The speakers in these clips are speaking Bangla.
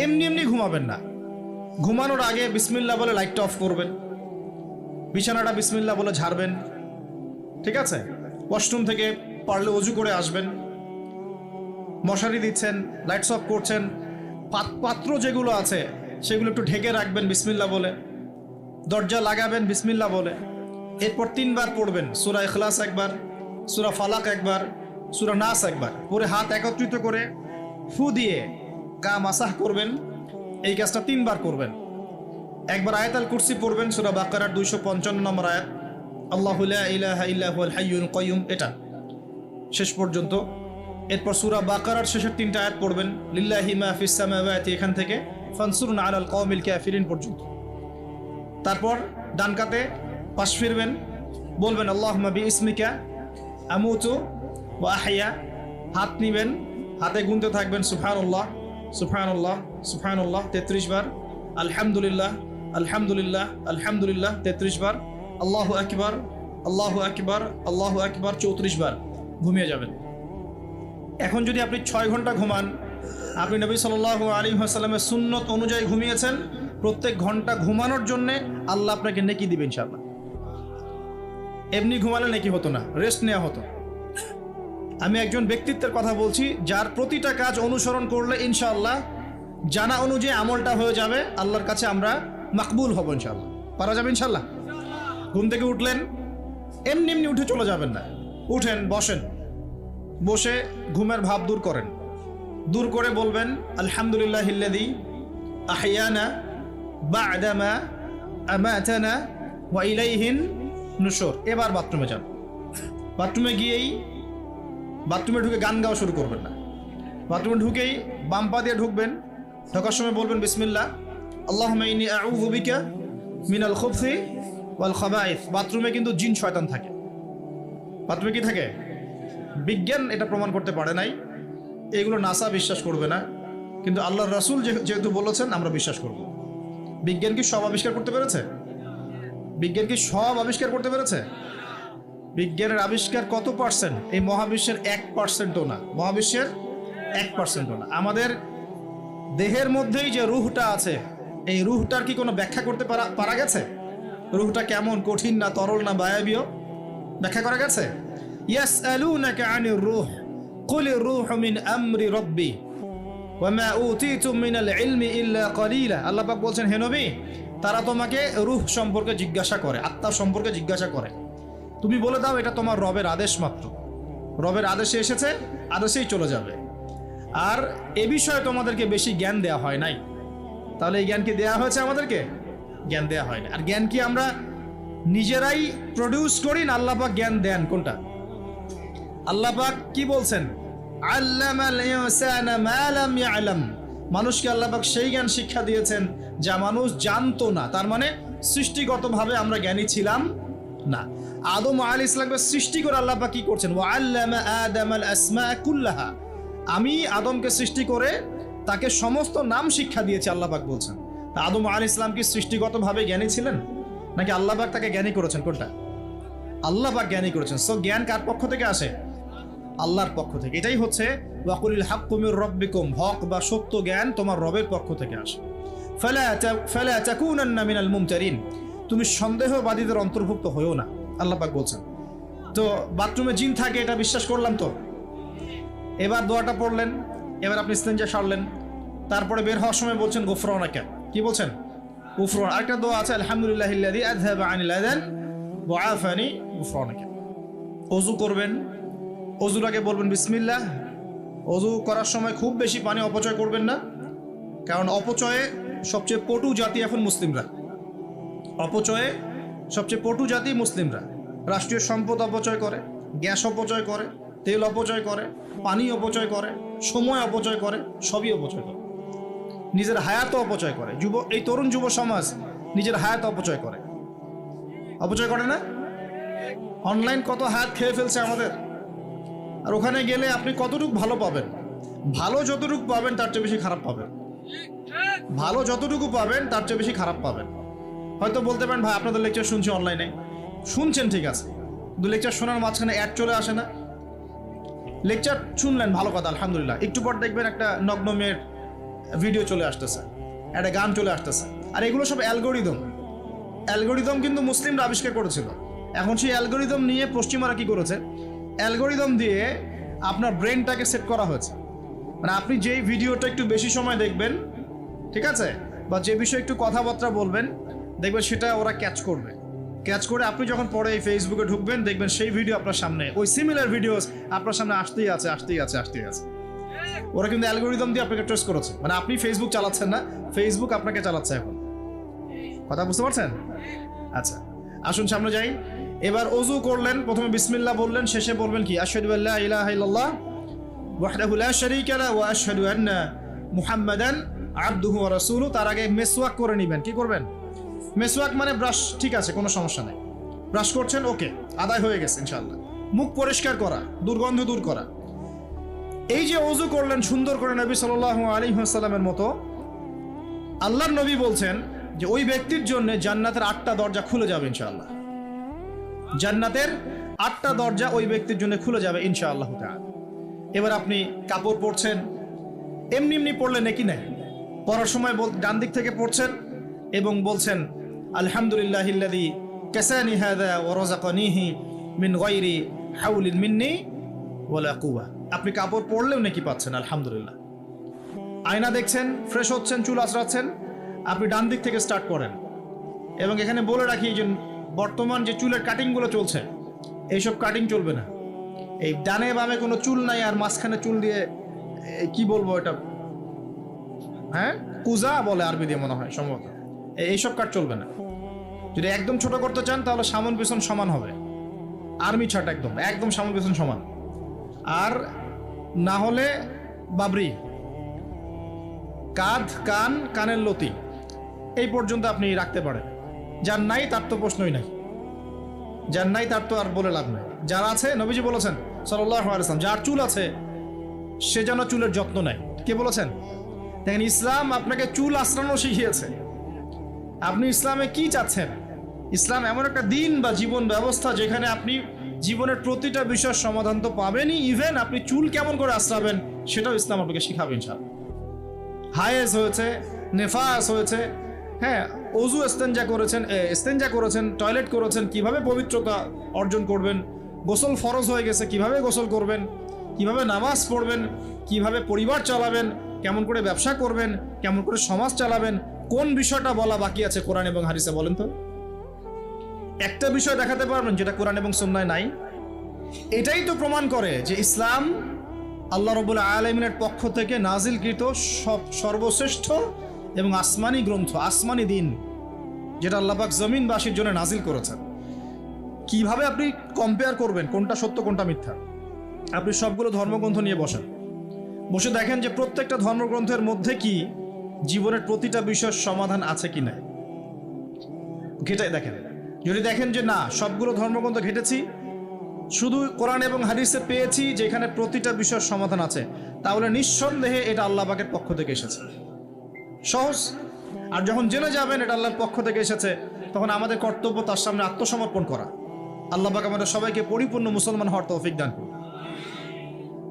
এমনি এমনি ঘুমাবেন না। ঘুমানোর আগে বিসমিল্লাহ বলে লাইটটা অফ করবেন, বিছানাটা বিসমিল্লাহ বলে ঝাড়বেন, ঠিক আছে? ওয়াশরুম থেকে পারলে অজু করে আসবেন। মশারি দিচ্ছেন, লাইটস অফ করছেন, পাত্র যেগুলো আছে সেগুলো একটু ঢেকে রাখবেন বিসমিল্লাহ বলে, দরজা লাগাবেন বিসমিল্লাহ বলে। এরপর 3 বার পড়বেন সূরা ইখলাস একবার, সূরা ফালাক একবার, সূরা নাস একবার, পরে হাত একত্রিত করে ফু দিয়ে গা মাসাহ করবেন। এই কাজটা 3 বার করবেন। একবার আয়াতুল কুরসি পড়বেন, সূরা বাকারার 255 নম্বর আয়াত, আল্লাহু লা ইলাহা ইল্লা হুয়াল হাইয়ুল কাইয়ুম, এটা শেষ পর্যন্ত। এরপর সূরা বাকারার শেষের 3টা আয়াত পড়বেন, লিল্লাহি মা ফিস সামাওয়াতি, এখান থেকে ফানসুরনা আলাল কওমিল কাফিরিন পর্যন্ত। তারপর ডান কাতে পাশ ফিরবেন, বলবেন আল্লাহুম্মা বিইসমিকা আমুতু ওয়া আহইয়া। হাত নিবেন, হাতে গুনতে থাকবেন সুবহানাল্লাহ সুবহানাল্লাহ সুবহানাল্লাহ 33 বার, আলহামদুলিল্লাহ আলহামদুলিল্লাহ আলহামদুলিল্লাহ 33 বার, আল্লাহু আকবার আল্লাহু আকবার আল্লাহু আকবার 34 বার। ঘুমিয়ে যাবেন। এখন যদি আপনি 6 ঘন্টা ঘুমান, আপনি নবী সাল্লাল্লাহু আলাইহি ওয়াসাল্লামের সুন্নত অনুযায়ী ঘুমিয়েছেন, প্রত্যেক ঘন্টা ঘুমানোর জন্য আল্লাহ আপনাকে নেকি দিবেন ইনশাআল্লাহ। এমনি ঘুমালে নেকি হতো না, রেস্ট নেওয়া হতো। আমি একজন ব্যক্তিত্বের কথা বলছি, যার প্রতিটা কাজ অনুসরণ করলে ইনশাআল্লাহ জানা অনুযায়ী আমলটা হয়ে যাবে, আল্লাহর কাছে আমরা মাকবুল হব ইনশাআল্লাহ। পারা যাবে ইনশাআল্লাহ। ঘুম থেকে উঠলেন, এমনি এমনি উঠে চলে যাবেন না। উঠেন, বসেন, বসে ঘুমের ভাব দূর করেন, দূর করে বলবেন আলহামদুলিল্লাহিল্লাযী আহইয়ানা বা'দামা আমাতানা ওয়া ইলাইহিন নুশুর। এবার বাথরুমে যান। বাথরুমে গিয়েই বাথরুমে ঢুকে গান গাওয়া শুরু করবেন না। বাথরুমে ঢুকেই বাম পা দিয়ে ঢুকবেন, ঢোকার সময় বলবেন বিসমিল্লাহ আল্লাহুম্মা ইন্নী আউযু বিকা মিনাল খুবসি ওয়াল খাবাইস। বাথরুমে কিন্তু জিন শয়তান থাকে। বাথরুমে কি থাকে? বিজ্ঞান এটা প্রমাণ করতে পারে নাই, এগুলো নাসা বিশ্বাস করবে না, কিন্তু আল্লাহর রাসূল যেহেতু বলেছেন আমরা বিশ্বাস করব। বিজ্ঞান কি সব আবিষ্কার করতে পেরেছে? বিজ্ঞান কি সব আবিষ্কার করতে পেরেছে? বিজ্ঞানের আবিষ্কার কত পার্সেন্ট? এই মহাবিশ্বের 1%ও না। মহাবিশ্বের 1%ও না। আমাদের দেহের মধ্যেই যে রুহটা আছে, এই রুহটার কি কোনো ব্যাখ্যা করতে পারা গেছে? রুহটা কেমন, কঠিন না তরল না বায়বীয়, ব্যাখ্যা করা গেছে? ইয়াসআলুনাকা আনির রূহ কুলির রূহু মিন আমরি রাব্বি ওয়া মা উতীতুম মিনাল ইলমি ইল্লা কলিলা। আল্লাহ পাক বলছেন, হে নবী, তারা তোমাকে রূহ সম্পর্কে জিজ্ঞাসা করে, আত্মা সম্পর্কে জিজ্ঞাসা করে, তুমি বলে দাও এটা তোমার রবের আদেশ মাত্র। রবের আদেশে এসেছে, আদেশেই চলে যাবে। আর এ বিষয়ে তোমাদেরকে বেশি জ্ঞান দেয়া হয় নাই। তাহলে এই জ্ঞান কি দেয়া হয়েছে আমাদেরকে? জ্ঞান দেয়া হয় না। আর জ্ঞান কি আমরা নিজেরাই প্রডিউস করি না আল্লাহ পাক জ্ঞান দেন? কোনটা? আল্লাহ পাক কি বলছেন? আল্লামাল ইনসানা মা লাম ইয়ালাম। মানুষকে আল্লাহ পাক সেই জ্ঞান শিক্ষা দিয়েছেন যা মানুষ জানতো না। তার মানে সৃষ্টিগতভাবে আমরা জ্ঞানী ছিলাম না। আদম আলাইহিস সালামকে সৃষ্টি করে আল্লাহ পাক কি করছেন? ওয়া আল্লামা আদামাল আসমা কুল্লাহা। আমি আদমকে সৃষ্টি করে তাকে সমস্ত নাম শিক্ষা দিয়েছি, আল্লাহ পাক বলছেন। তা আদম আলাইহিস সালাম কি সৃষ্টিগতভাবে জ্ঞানী ছিলেন, নাকি আল্লাহ পাক তাকে জ্ঞানী করেছেন? কোনটা? আল্লাহ পাক জ্ঞানী করেছেন। সো জ্ঞান কার পক্ষ থেকে আসে? আল্লাহর পক্ষ থেকে। এটাই হচ্ছে ওয়াকুলিল হাক্কু মির রাব্বিকুম, হক বা সত্য জ্ঞান তোমার রবের পক্ষ থেকে আসে। ফালা তাকুনান্না মিনাল মুমতারিন, তুমি সন্দেহবাদীদের অন্তর্ভুক্ত হয়েও না, আল্লাহ পাক বলছেন। তো বাথরুমে জিন থাকে এটা বিশ্বাস করলাম তো। এবার দোয়াটা পড়লেন, এবার আপনি ইস্তেঞ্জা সারলেন, তারপরে বের হওয়ার সময় বলছেন গুফরানাকা। কি বলছেন? গুফরান। আরেকটা দোয়া আছে আলহামদুলিল্লাহিল্লাযী আযহাবা আনিল আযান ওয়া আফানি গুফরানাকা। ওযু করবেন, ওযুর আগে বলবেন বিসমিল্লাহ। ওযু করার সময় খুব বেশি পানি অপচয় করবেন না, কারণ অপচয়ে সবচেয়ে পটু জাতি এখন মুসলিমরা। অপচয়ে সবচেয়ে পটু জাতি মুসলিমরা। রাষ্ট্রীয় সম্পদ অপচয় করে, গ্যাস অপচয় করে, তেল অপচয় করে, পানি অপচয় করে, সময় অপচয় করে, সবই অপচয় করে। নিজের হায়াত অপচয় করে। এই তরুণ যুব সমাজ নিজের হায়াত অপচয় করে। অপচয় করে না? অনলাইন কত হায়াত খেয়ে ফেলছে আমাদের। আর ওখানে গেলে আপনি কতটুকু ভালো পাবেন? ভালো যতটুকু পাবেন তার চেয়ে বেশি খারাপ পাবেন। ভালো যতটুকু পাবেন তার চেয়ে বেশি খারাপ পাবেন। হয়তো বলতে পারেন ভাই আপনাদের লেকচার শুনছি অনলাইনে, শুনছেন ঠিক আছে, কিন্তু লেকচার শোনার মাঝখানে অ্যাড চলে আসে না? লেকচার শুনলেন ভালো কথা আলহামদুলিল্লাহ, একটু পর দেখবেন একটা নগ্ন মেয়ের ভিডিও চলে আসতেছে, একটা গান চলে আসতেছে। আর এগুলো সব অ্যালগোরিদম কিন্তু মুসলিমরা আবিষ্কার করেছিল। এখন সেই অ্যালগোরিদম নিয়ে পশ্চিমারা কি করেছে, অ্যালগোরিদম দিয়ে আপনার ব্রেনটাকে সেট করা হয়েছে। মানে আপনি যেই ভিডিওটা একটু বেশি সময় দেখবেন, ঠিক আছে, বা যে বিষয়ে একটু কথাবার্তা বলবেন, দেখবেন সেটা ওরা ক্যাচ করে আপনি যখন পরে এই ফেসবুকে ঢুকবেন, দেখবেন সেই ভিডিও আপনার সামনে, ওই সিমিলার ভিডিওস আপনার সামনে আসতেই আছে। ওরা কিন্তু অ্যালগোরিদম দিয়ে আপনাকে ট্রেস করেছে। মানে আপনি ফেসবুক চালাচ্ছেন না, ফেসবুক আপনাকে চালাচ্ছে এখন। কথা বুঝতে পারছেন? আচ্ছা, আসুন সামনে যাই। এবার অজু করলেন, প্রথমে বিসমিল্লাহ বললেন, শেষে বলবেন কি, আশহাদু আল্লা ইলাহা ইল্লাল্লাহ ওয়াহদাহু লা শারীকা লাহু ওয়া আশহাদু আন্না মুহাম্মাদান আবদুহু ওয়া রাসূলুহু। তার আগে মেসওয়াক করে নেবেন। কি করবেন? মেসওয়াক মানে ব্রাশ, ঠিক আছে, কোনো সমস্যা নেই। ব্রাশ করছেন, ওকে, আদায় হয়ে গেছে ইনশাআল্লাহ। মুখ পরিষ্কার করা, দুর্গন্ধ দূর করা। এই যে অজু করলেন সুন্দর করে নবী সাল্লাল্লাহু আলাইহি ওয়াসাল্লামের মতো, আল্লাহর নবী বলছেন যে ওই ব্যক্তির জন্য জান্নাতের 8টা দরজা খুলে যাবে ইনশাআল্লাহ। জান্নাতের 8টা দরজা ওই ব্যক্তির জন্য খুলে যাবে ইনশাআল্লাহ তাআলা। এবার আপনি কাপড় পরছেন, এমনি পড়লে নাকি নাই, পড়ার সময় ডান দিক থেকে পড়ছেন এবং বলছেন আলহামদুলিল্লাহিল্লাযী কাসানি হাযা ওয়া রাযাকানিহি মিন গায়রি হাওলিন মিন্নি ওয়ালা কুওয়া। আপনি কাপড় পরলেও নাকি পাচ্ছেন আলহামদুলিল্লাহ। আয়না দেখছেন, ফ্রেশ হচ্ছেন, চুল আঁচড়াচ্ছেন, আপনি ডান দিক থেকে স্টার্ট করেন। এবং এখানে বলে রাখি যে বর্তমান যে চুলের কাটিংগুলো চলছে, এইসব কাটিং চলবে না। এই ডানে বামে কোনো চুল নাই, আর মাঝখানে চুল দিয়ে কি বলবো এটা, হ্যাঁ, কুজা বলে আরবি দিয়ে মনে হয় সম্ভবত, এইসব কাট চলবে না। যদি একদম ছোট করতে চান তাহলে সামন পেছন সমান হবে, আর্মি ছাট, একদম সামন পেছন সমান। আর না হলে বাবরি, কাঁধ, কান, কানের লতি এই পর্যন্ত আপনি রাখতে পারেন। যার নাই তার তো প্রশ্নই নাই, যার নাই তার তো আর বলে লাভ নাই। যার আছে, নবীজি বলেছেন সাল্লাল্লাহু আলাইহি ওয়াসাল্লাম, যার চুল আছে সে যেন চুলের যত্ন নেয়। কে বলেছেন? দেখেন, ইসলাম আপনাকে চুল আঁচড়ানো শিখিয়েছে। আপনি ইসলামে কি চাচ্ছেন? ইসলাম এমন একটা দিন বা জীবন ব্যবস্থা যেখানে আপনি জীবনের প্রতিটা বিষয়ের সমাধান তো পাবেনই, ইভেন আপনি চুল কেমন করে আঁচড়াবেন সেটাও ইসলাম আপনাকে শিখাবে ইনশাআল্লাহ। হায়েজ হয়েছে, নেফাস হয়েছে, হ্যাঁ, অজু ইস্তেঞ্জা করেছেন, টয়লেট করেছেন, কিভাবে পবিত্রতা অর্জন করবেন, গোসল ফরজ হয়ে গেছে, কিভাবে গোসল করবেন, কিভাবে নামাজ পড়বেন, কিভাবে পরিবার চালাবেন, কেমন করে ব্যবসা করবেন, কেমন করে সমাজ চালাবেন, কোন বিষয়টা বলা বাকি আছে কোরআন এবং হাদিসে বলেন তো? একটা বিষয় দেখাতে পারবেন যেটা কোরআন এবং সুন্নায় নাই? এটাই তো প্রমাণ করে যে ইসলাম আল্লাহ রাব্বুল আলামিনের পক্ষ থেকে নাজিলকৃত সর্বশ্রেষ্ঠ এবং আসমানি গ্রন্থ, আসমানি দিন, যেটা আল্লাহ পাক জমিনবাসীর জন্য নাজিল করেছেন। কিভাবে আপনি কম্পেয়ার করবেন কোনটা সত্য কোনটা মিথ্যা? আপনি সবগুলো ধর্মগ্রন্থ নিয়ে বসে দেখেন যে প্রত্যেকটা ধর্মগ্রন্থের মধ্যে কি জীবনের প্রতিটা বিষয়ের সমাধান আছে কি না, ঘেটাই দেখেন। যদি দেখেন যে না, সবগুলো ধর্মগ্রন্থ ঘেটেছি, শুধু কোরআন এবং হাদিসে পেয়েছি যেখানে প্রতিটা বিষয়ের সমাধান আছে, তাহলে নিঃসন্দেহে এটা আল্লাহ পাকের পক্ষ থেকে এসেছে। সহজ। আর যখন জেনে যাবেন এটা আল্লাহর পক্ষ থেকে এসেছে, তখন আমাদের কর্তব্য তার সামনে আত্মসমর্পণ করা। আল্লাহ পাক আমাদের সবাইকে পরিপূর্ণ মুসলমান হওয়ার তৌফিক দান করুন।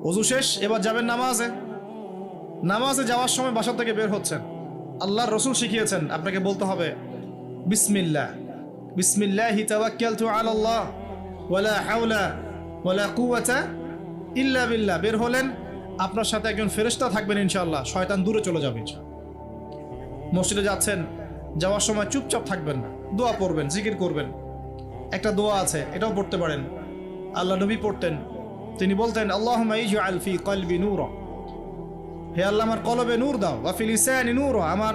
ওযু শেষ, এবার যাবেন নামাজে যাওয়ার সময় বাসা থেকে বের হচ্ছেন, আল্লাহর রাসূল শিখিয়েছেন আপনাকে বলতে হবে বিসমিল্লাহি তাওয়াক্কালতু আলাল্লাহ ওয়ালা হাওলা ওয়ালা কুওয়াতা ইল্লা বিল্লাহ। বের হলেন, আপনার সাথে একজন ফেরেশতা থাকবেন ইনশাআল্লাহ, শয়তান দূরে চলে যাবে ইনশাআল্লাহ। মসজিদে যাচ্ছেন, যাওয়ার সময় চুপচাপ থাকবেন না, দোয়া পড়বেন, জিকির করবেন। একটা দোয়া আছে, এটাও পড়তে পারেন, আল্লাহ নবী পড়তেন। তিনি বলতেন আল্লাহুম্মা ইজআল ফি কলবি নূরা, হে আল্লাহ আমার কলবে নূর দাও, ওয়া ফি লিসানি নূরা, আমার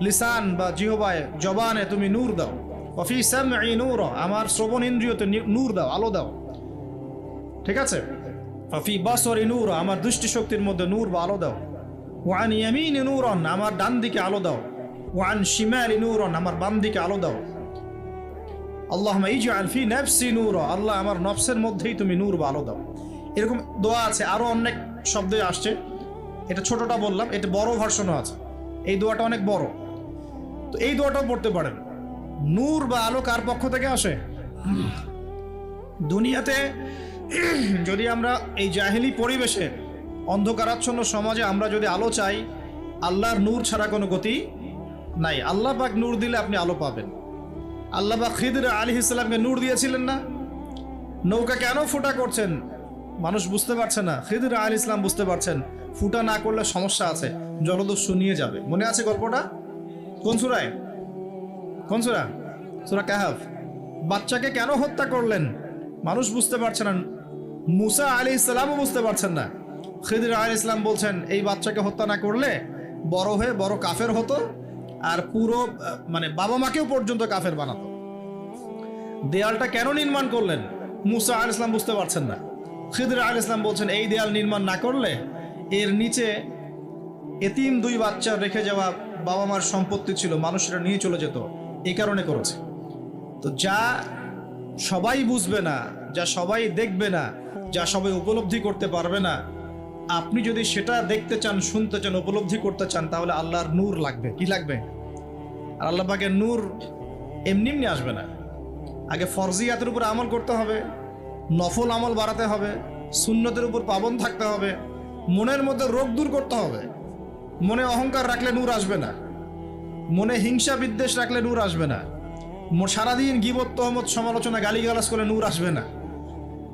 লিসান বা জিহবায় জবানে তুমি নূর দাও, ওয়া ফি সামঈ নূরা, আমার শ্রবণ ইন্দ্রিয়তে নূর দাও, আলো দাও, ঠিক আছে, ওয়া ফি বাসরি নূরা, আমার দৃষ্টিশক্তির মধ্যে নূর বা আলো দাও, ওয়া আন ইয়ামিনি নূরান, আমার ডান দিকে আলো দাও, ওয়া আন শিমালি নূরান, আমার বাম দিকে আলো দাও। আল্লাহুম্মা ইজআল ফি নাফসি নূরা, আল্লাহ আমার নফসের মধ্যেই তুমি নূর বা আলো দাও। এরকম দোয়া আছে, আরো অনেক শব্দ আসছে, এটা ছোটটা বললাম, এটা বড় ভার্সনও আছে, এই দোয়াটা অনেক বড়, তো এই দোয়াটাও পড়তে পারেন। নূর বা আলো কার পক্ষ থেকে আসে? দুনিয়াতে যদি আমরা এই জাহেলি পরিবেশে, অন্ধকারাচ্ছন্ন সমাজে আমরা যদি আলো চাই, আল্লাহর নূর ছাড়া কোনো গতি নাই। আল্লাহ পাক নূর দিলে আপনি আলো পাবেন। আল্লাহ পাক খিদর আলাইহিস সালামকে নূর দিয়েছিলেন না? নৌকা কেন ফুটা করছেন মানুষ বুঝতে পারছে না, খিদর আলাইহিস সালাম বুঝতে পারছেন ফুটা না করলে সমস্যা আছে, জলদস্যু নিয়ে যাবে। মনে আছে গল্পটা? কোন সূরায়? কোন সূরা? সূরা কাহফ। বাচ্চাকে কেন হত্যা করলেন মানুষ বুঝতে পারছে না, মুসা আলাইহিস সালামও বুঝতে পারছেন না। খিদর আলাইহিস সালাম বলছেন এই বাচ্চাকে হত্যা না করলে বড় হয়ে বড় কাফের হতো, আর পুরো মানে বাবা মাকেও পর্যন্ত কাফের বানাতো। দেয়ালটা কেন নির্মাণ করলেন মুসা আলাইহিস সালাম বুঝতে পারছেন না। খিদর আলাইহিস সালাম বলছেন এই দেয়াল নির্মাণ না করলে এর নিচে এতিম 2 বাচ্চা রেখে যাওয়া বাবা মার সম্পত্তি ছিল, মানুষরা নিয়ে চলে যেত, এই কারণে করেছে। তো যা সবাই বুঝবে না, যা সবাই দেখবে না, যা সবাই উপলব্ধি করতে পারবে না, আপনি যদি সেটা দেখতে চান, শুনতে চান, উপলব্ধি করতে চান, তাহলে আল্লাহর নূর লাগবে। কি লাগবে? আর আল্লাহ পাকের নূর এমনি এমনি আসবে না। আগে ফরজিয়াতের উপর আমল করতে হবে, নফল আমল বাড়াতে হবে, সুন্নতের উপর পাবন থাকতে হবে, মনের মধ্যে রোগ দূর করতে হবে। মনে অহংকার রাখলে নূর আসবে না, মনে হিংসা বিদ্বেষ রাখলে নূর আসবে না, সারাদিন গীবত তহমত সমালোচনা গালিগালাজ করলে নূর আসবে না,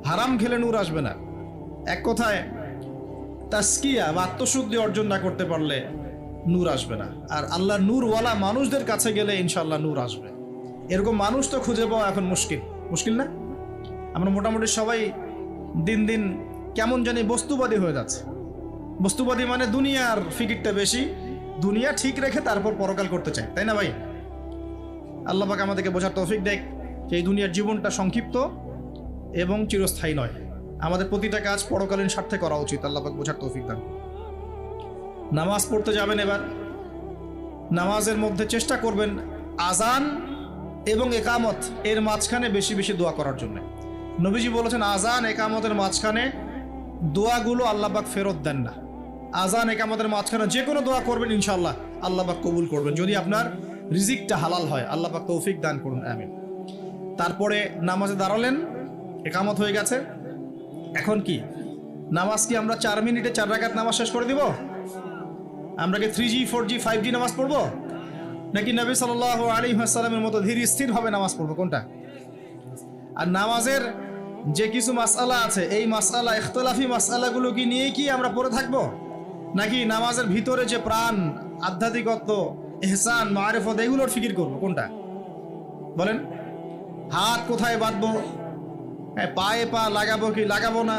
হারাম খেলে নূর আসবে না। এক কথায় তাসকিয়া বা আত্মশুদ্ধি অর্জন না করতে পারলে নূর আসবে না। আর আল্লাহ নূরওয়ালা মানুষদের কাছে গেলে ইনশাল্লাহ নূর আসবে। এরকম মানুষ তো খুঁজে পাওয়া এখন মুশকিল, মুশকিল না? আমরা মোটামুটি সবাই দিন দিন কেমন জানি বস্তুবাদী হয়ে যাচ্ছে। বস্তুবাদী মানে দুনিয়ার ফিকিরটা বেশি, দুনিয়া ঠিক রেখে তারপর পরকাল করতে চাই, তাই না ভাই? আল্লাহ পাক আমাদেরকে বোঝার তৌফিক দেখ যে এই দুনিয়ার জীবনটা সংক্ষিপ্ত এবং চিরস্থায়ী নয়। আমাদের প্রতিটা কাজ পরকালীন স্বার্থে করা উচিত। আল্লাহ পাক বোঝার তৌফিক দান। নামাজ পড়তে যাবেন, এবার নামাজের মধ্যে চেষ্টা করবেন আজান এবং একামত এর মাঝখানে বেশি বেশি দোয়া করার জন্য। নবীজি বলেছেন আজান একামতের মাঝখানে দোয়াগুলো আল্লাহ পাক ফেরত দেন না। আজান একামতের মাঝখানে যে কোনো দোয়া করবেন ইনশাআল্লাহ আল্লাহ পাক কবুল করবেন, যদি আপনার রিজিকটা হালাল হয়। আল্লাহ পাক তৌফিক দান করুন, আমিন। তারপরে নামাজে দাঁড়ালেন, একামত হয়ে গেছে। এখন কি নামাজ কি আমরা 4 মিনিটে 4 রাকাত নামাজ শেষ করে দিব? আমরা কি 3G 4G 5G নামাজ পড়বো, নাকি নবী সাল্লাল্লাহু আলাইহি ওয়াসাল্লামের মতো ধীর স্থিরভাবে নামাজ পড়বো? কোনটা? আর নামাজের যে কিছু মাসআলা আছে, এই মাসআলা ইখতিলাফি মাসআলাগুলো কি নিয়ে কি আমরা পড়ে থাকবো, নাকি নামাজের ভিতরে যে প্রাণ, আধ্যাত্মিকত্ব, ইহসান, মারিফত এগুলোর ফিকির করবো? কোনটা বলেন? হাত কোথায় বাঁধবো, পায়ে পা লাগাবো কি লাগাবো না,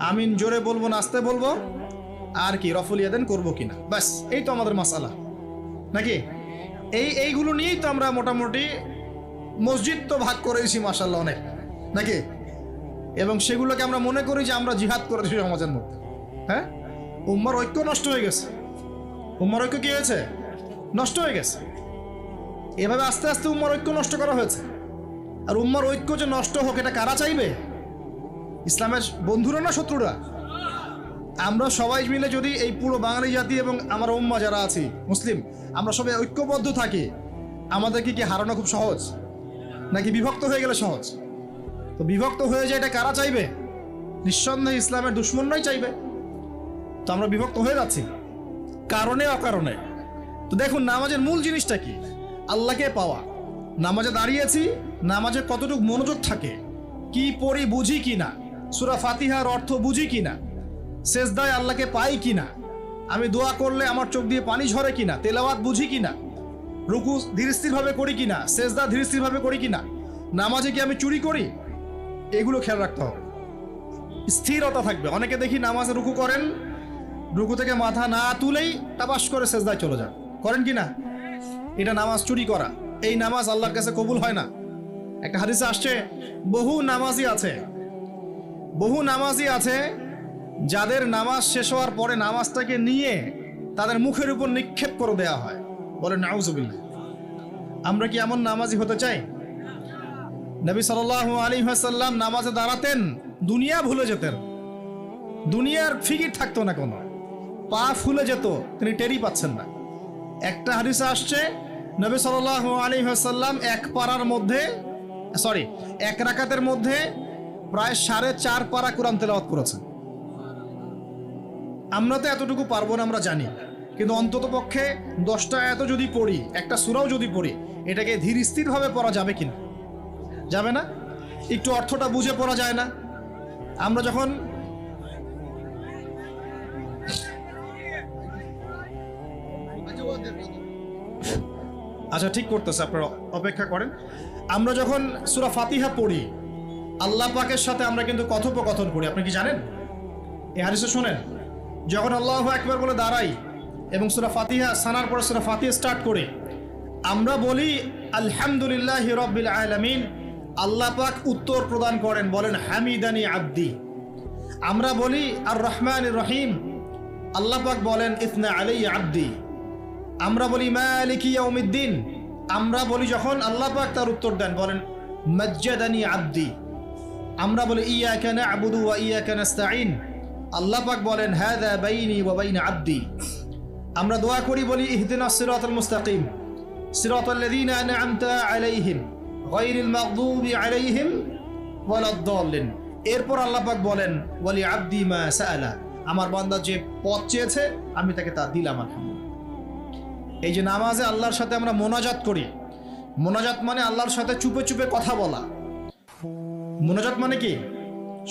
আমিন জোরে বলবো না আস্তে বলবো, আর কি রফুল ইয়াদান করবো কিনা, ব্যাস এই তো আমাদের মাসআলা নাকি? এইগুলো নিয়েই তো আমরা মোটামুটি মসজিদ তো ভাগ করেছি মাশাআল্লাহ অনেক, নাকি? এবং সেগুলোকে আমরা মনে করি যে আমরা জিহাদ করেছি সমাজের মধ্যে। হ্যাঁ, উম্মার ঐক্য নষ্ট হয়ে গেছে। উম্মার ঐক্য কি হয়েছে? নষ্ট হয়ে গেছে। এভাবে আস্তে আস্তে উম্মার ঐক্য নষ্ট করা হয়েছে। আর উম্মার ঐক্য যে নষ্ট হোক এটা কারা চাইবে? ইসলামের বন্ধুরা না শত্রুরা? আমরা সবাই মিলে যদি এই পুরো বাঙালি জাতি এবং আমার উম্মা যারা আছি মুসলিম, আমরা সবাই ঐক্যবদ্ধ থাকি, আমাদেরকে কি হারানো খুব সহজ, নাকি বিভক্ত হয়ে গেলে সহজ? তো বিভক্ত হয়ে যায় এটা কারা চাইবে? নিঃসন্দেহে ইসলামের দুশ্মনরাই চাইবে। তো আমরা বিভক্ত হয়ে যাচ্ছি কারণে অকারণে। তো দেখুন নামাজের মূল জিনিসটা কি? আল্লাহকে পাওয়া। নামাজে দাঁড়িয়েছি, নামাজে কতটুকু মনোযোগ থাকে, কি পড়ি বুঝি কিনা, সূরা ফাতিহার অর্থ বুঝি কিনা, সেজদায় আল্লাহকে পাই কিনা, আমি দোয়া করলে আমার চোখ দিয়ে পানি ঝরে কিনা, তেলাওয়াত বুঝি কিনা, রুকু ধীরস্থিরভাবে করি কিনা, সেজদা ধীরস্থিরভাবে করি কিনা, নামাজে কি আমি চুরি করি, এগুলো খেয়াল রাখতে হবে। স্থিরতা থাকবে। অনেকে দেখি নামাজে রুকু করেন, রুকু থেকে মাথা না তুলেই তাবাস করে সেজদায় চলে যান, করেন কিনা? এটা নামাজ চুরি করা। এই নামাজ আল্লাহর কাছে কবুল হয় না। একটা হাদিসে আসছে বহু নামাজি আছে যাদের নামাজ শেষ হওয়ার পরে নামাজটাকে নিয়ে তাদের মুখের উপর নিক্ষেপ করে দেওয়া হয়। বলেন নাউজুবিল্লাহ। আমরা কি এমন নামাজি হতে চাই? নবী সাল্লাল্লাহু আলাইহি ওয়াসাল্লাম নামাজে দাঁড়াতেন, দুনিয়া ভুলে যেতেন, দুনিয়ার ফিকির থাকতো না, কোনো পা ফুলে যেত, তিনি টেরই পাচ্ছেন না। একটা হাদিসে আসছে নবী সাল্লাল্লাহু আলাইহি ওয়াসাল্লাম এক রাকাতের মধ্যে প্রায় 4.5 পারা কোরআন তেলাওয়াত করেছেন। আমরা তো এতটুকু পারবো না, আমরা জানি, কিন্তু অন্তত পক্ষে 10টা আয়াতও যদি পড়ি, একটা সূরাও যদি পড়ি, এটাকে ধীর স্থিরভাবে পড়া যাবে কিনা? যাবে না? একটু অর্থটা বুঝে পড়া যায় না? আমরা যখন আচ্ছা ঠিক করতেছে, আপনারা অপেক্ষা করেন। আমরা যখন সূরা ফাতিহা পড়ি, আল্লাহ পাকের সাথে আমরা কিন্তু কথোপকথন করি। আপনি কি জানেন? এই হাদিসে শোনেন, যখন আল্লাহু আকবার বলে দাঁড়াই এবং সূরা ফাতিহা সানার পরে সূরা ফাতিহা স্টার্ট করি, আমরা বলি আলহামদুলিল্লাহি রাব্বিল আলামিন। আল্লাহ পাক উত্তর প্রদান করেন, বলেন হামিদানি আব্দি। আমরা বলি আর রহমানির রহিম, আল্লাহ পাক বলেন ইসনা আলাইয়া আব্দি। আমরা বলি মালিকি ইয়াউমিদ্দিন, আমরা বলি যখন আল্লাহ পাক তার উত্তর দেন, বলেন মাজ্জাদানি আব্দি। আমরা বলি ইয়াকা না'বুদু ওয়া ইয়াকা নাস্তাঈন, আল্লাহ পাক বলেন হাযা বাইনি ওয়া বাইনা আব্দি। আমরা দোয়া করি, বলি ইহদিনাস সিরাতাল মুস্তাকিম সিরাতাল্লাযীনা আন'আমতা আলাইহিম গায়রিল মাগদুবি আলাইহিম ওয়ালাদ-দাল্লিন। এরপর আল্লাহ পাক বলেন ওয়ালি আব্দি মা সাআলা, আমার বান্দা যে পথ চেয়েছে আমি তাকে তা দিলাম আলহামদুলিল্লাহ। এই যে নামাজে আল্লাহর সাথে আমরা মোনাজাত করি, মোনাজাত মানে আল্লাহর সাথে চুপে চুপে কথা বলা। মোনাজাত মানে কি?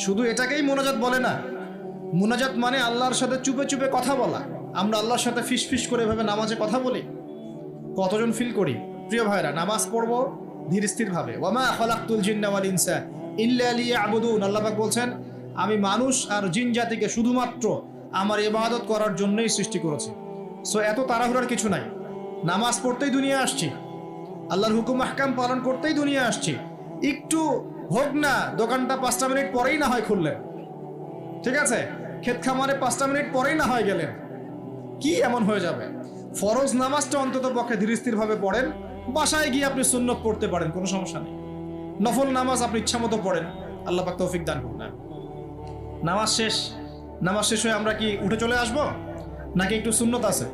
শুধু এটাকেই মোনাজাত বলে না, মোনাজাত মানে আল্লাহর সাথে চুপে চুপে কথা বলা। আমরা আল্লাহর সাথে ফিস ফিস করে এভাবে নামাজে কথা বলি, কতজন ফিল করি? প্রিয় ভাইরা, নামাজ পড়বো ধীর স্থির ভাবে। ওয়ামা খালাকতুল জিন্না ওয়াল ইনসা ইল্লা লিয়াবুদুন, আল্লাহ পাক বলছেন আমি মানুষ আর জিন জাতিকে শুধুমাত্র আমার ইবাদত করার জন্যই সৃষ্টি করেছি। সো এত তাড়াহুড়ার কিছু নাই, নামাজ পড়তেই দুনিয়া আসছি, আল্লাহর হুকুম আহকাম পালন করতেই দুনিয়া আসছি। একটু হোক না, দোকানটা 5টা মিনিট পরেই না হয় খুললেন, ঠিক আছে, ক্ষেত খামারে 5টা মিনিট পরেই না হয় গেলেন, কি এমন হয়ে যাবে? ফরজ নামাজটা অন্তত পক্ষে ধীর স্থির ভাবে পড়েন। বাসায় গিয়ে আপনি সুন্নত পড়তে পারেন, কোনো সমস্যা নেই। নফল নামাজ আপনি ইচ্ছা মতো পড়েন, আল্লাহ পাক তৌফিক দান করুন। নামাজ শেষ, নামাজ শেষ হয়ে আমরা কি উঠে চলে আসব, নাকি একটু সুন্নত আছে?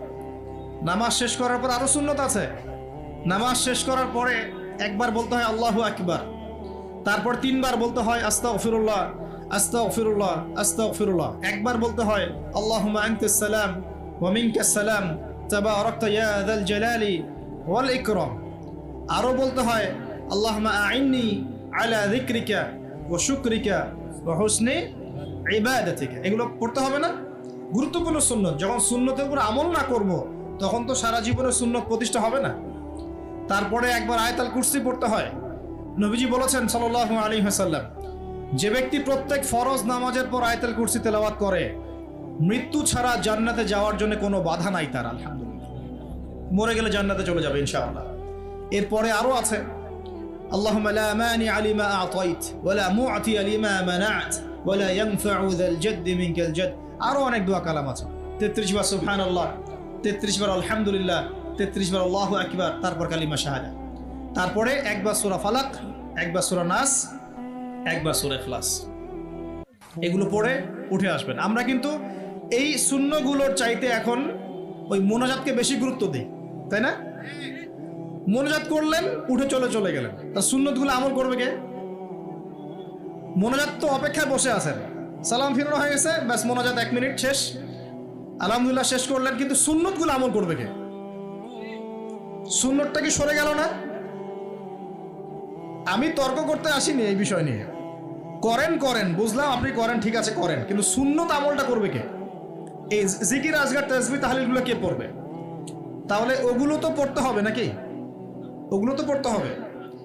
নামাজ শেষ করার পর আরো সুন্নত আছে। নামাজ শেষ করার পরে একবার বলতে হয় আল্লাহু আকবার, তারপর 3 বার বলতে হয় আস্তাগফিরুল্লাহ আস্তাগফিরুল্লাহ আস্তাগফিরুল্লাহ। একবার বলতে হয় আল্লাহুম্মা আনতাস সালাম ওয়া মিনকাস সালাম তাবারাকতা ইয়া যাল জালালি ওয়াল ইকরাম। আরো বলতে হয় আল্লাহুম্মা আইন্নি আলা যিকরিকা ওয়া শুকরিকা ওয়া হুসনি ইবাদাতিকা। এগুলো পড়তে হবে না? গুরুত্বপূর্ণ সুন্নত। যখন সুন্নতের উপর আমল না করব, তখন তো সারা জীবনে সুন্নত প্রতিষ্ঠা হবে না। তারপরে একবার আয়াতুল কুরসি পড়তে হয়। নবীজি বলেছেন সাল্লাল্লাহু আলাইহি ওয়াসাল্লাম, যে ব্যক্তি প্রত্যেক ফরজ নামাজের পর আয়াতুল কুরসি তেলাওয়াত করে, মৃত্যু ছাড়া জান্নাতে যাওয়ার জন্য কোনো বাধা নাই তার, আলহামদুলিল্লাহ। মরে গেলে জান্নাতে চলে যাবে ইনশাআল্লাহ। এরপরে আরো আছে আল্লাহুম্মা লা মানি লিমা আ'তাইত ওয়া লা মু'তি লিমা মানা'ত ওয়া লা ইয়ানফা'ু যাল জাদ্দি মিনকাল জাদ। আরো অনেক দোয়া কালাম আছে। 33 বার সুবহানাল্লাহ, 33 বার আলহামদুলিল্লাহ, 33 বার আল্লাহু আকবার, তারপর কালিমা শাহাদা। তারপরে একবার সূরা ফালাক, একবার সূরা নাস, একবার সূরা ইখলাস। এগুলো পড়ে উঠে আসবেন। আমরা কিন্তু এই সুন্নগুলোর চাইতে এখন ওই মোনাজাতকে বেশি গুরুত্ব দিই, তাই না? মোনাজাত করলেন, উঠে চলে গেলেন, তা সুন্নতগুলো আমল করবে কে? মোনাজাত তো অপেক্ষায় বসে আছেন, সালাম ফিরানো হয়ে গেছে, ব্যাস মোনাজাত 1 মিনিট শেষ, আলহামদুলিল্লাহ শেষ করলেন, কিন্তু সুন্নতগুলো আমল করবে কে? সুন্নতটা কি সরে গেল না? আমি তর্ক করতে আসিনি এই বিষয় নিয়ে। করেন বুঝলাম, আপনি করেন, ঠিক আছে করেন, কিন্তু সুন্নত আমলটা করবে কে? এই জিকির আজগার তাসবিহ তাহলিলগুলো কে পড়বে? তাহলে ওগুলো তো পড়তে হবে নাকি? ওগুলো তো পড়তে হবে।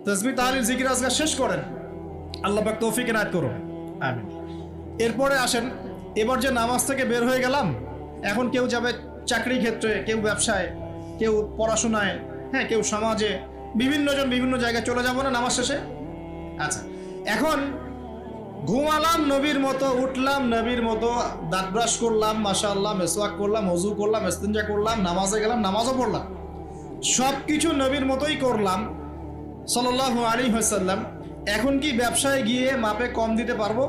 তাসবিহ তাহলিল জিকির আজগার শেষ করেন, আল্লাহ পাক তৌফিক এনায়েত করুন, আমিন। এরপরে আসেন, এবার যে নামাজ থেকে বের হয়ে গেলাম, এখন কেউ যাবে চাকরি ক্ষেত্রে, কেউ ব্যবসায়, কেউ পড়াশোনায়, হ্যাঁ, কেউ সমাজে, বিভিন্ন জন বিভিন্ন জায়গায় চলে যাবো না নামাজ শেষে? আচ্ছা, এখন ঘুমালাম নবীর মতো, উঠলাম নবীর মতো, দাঁত ব্রাশ করলাম, মাশাআল্লাহ, মেসওয়াক করলাম, ওযু করলাম, ইস্তিনজা করলাম, নামাজে গেলাম, নামাজও পড়লাম, সবকিছু নবীর মতোই করলাম সাল্লাল্লাহু আলাইহি ওয়াসাল্লাম। এখন কি ব্যবসায় গিয়ে মাপে কম দিতে পারবো?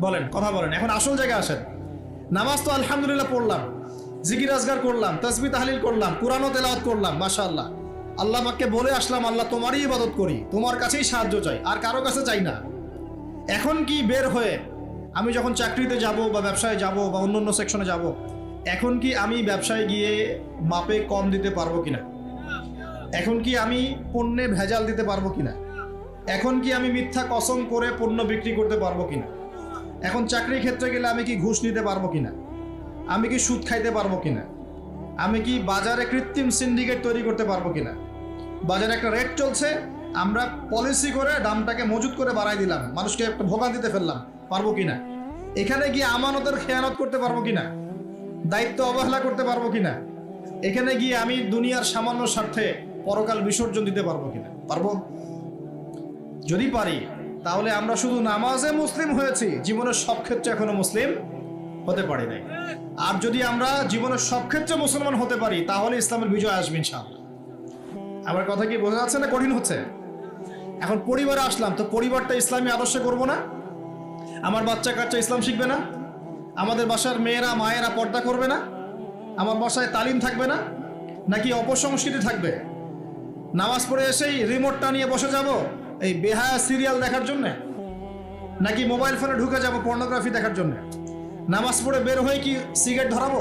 বলেন, কথা বলেন। এখন আসল জায়গায় আসেন। নামাজ তো আলহামদুলিল্লাহ পড়লাম, জিকির আজগার করলাম, তাসবিহ তাহলিল করলাম, কুরআনও তেলাওয়াত করলাম, মাশাআল্লাহ। আল্লাহ পাককে বলে আসলাম, আল্লাহ তোমারই ইবাদত করি, তোমার কাছেই সাহায্য চাই, আর কারো কাছে চাই না। এখন কি বের হয়ে আমি যখন চাকরিতে যাব বা ব্যবসায় যাব বা অন্য সেকশনে যাব, এখন কি আমি ব্যবসায় গিয়ে মাপে কম দিতে পারবো কিনা? এখন কি আমি পণ্যে ভেজাল দিতে পারবো কিনা? এখন কি আমি মিথ্যা কসম করে পণ্য বিক্রি করতে পারবো কিনা? এখন চাকরির ক্ষেত্রে গেলে আমি কি ঘুষ নিতে পারবো কিনা? আমি কি সুদ খাইতে পারবো কিনা? আমি কি বাজারে কৃত্রিম সিন্ডিকেট তৈরি করতে পারবো কিনা? বাজারে একটা রেট চলছে, আমরা পলিসি করে দামটাকে মজুত করে বাড়াই দিলাম, মানুষকে একটা ভোগান্তিতে ফেললাম, পারবো কিনা? এখানে গিয়ে আমানতের খেয়ানত করতে পারবো কিনা? দায়িত্ব অবহেলা করতে পারবো কিনা? এখানে গিয়ে আমি দুনিয়ার সামান্য স্বার্থে পরকাল বিসর্জন দিতে পারবো কিনা? পারবো? যদি পারি তাহলে আমরা শুধু নামাজে মুসলিম হয়েছি, জীবনের সব ক্ষেত্রে এখনো মুসলিম হতে পারি নাই। আর যদি আমরা জীবনের সব ক্ষেত্রে মুসলমান হতে পারি তাহলে ইসলামের বিজয় আসবে ইনশাআল্লাহ। আমার কথা কি বোঝা যাচ্ছে না কঠিন হচ্ছে? এখন পরিবারে আসলাম, তো পরিবারটা ইসলামী আদর্শে করবো না? আমার বাচ্চা কাচ্চা ইসলাম শিখবে না? আমাদের বাসার মেয়েরা মায়েরা পর্দা করবে না? আমার বাসায় তালিম থাকবে না? নাকি অপসংস্কৃতি থাকবে? নামাজ পড়ে এসেই রিমোটটা নিয়ে বসে যাব এই বেহায়া সিরিয়াল দেখার জন্য? নাকি মোবাইল ফোনে ঢুকে যাব পর্নোগ্রাফি দেখার জন্য? নামাজ পড়ে বের হয়ে কি সিগারেট ধরাবো?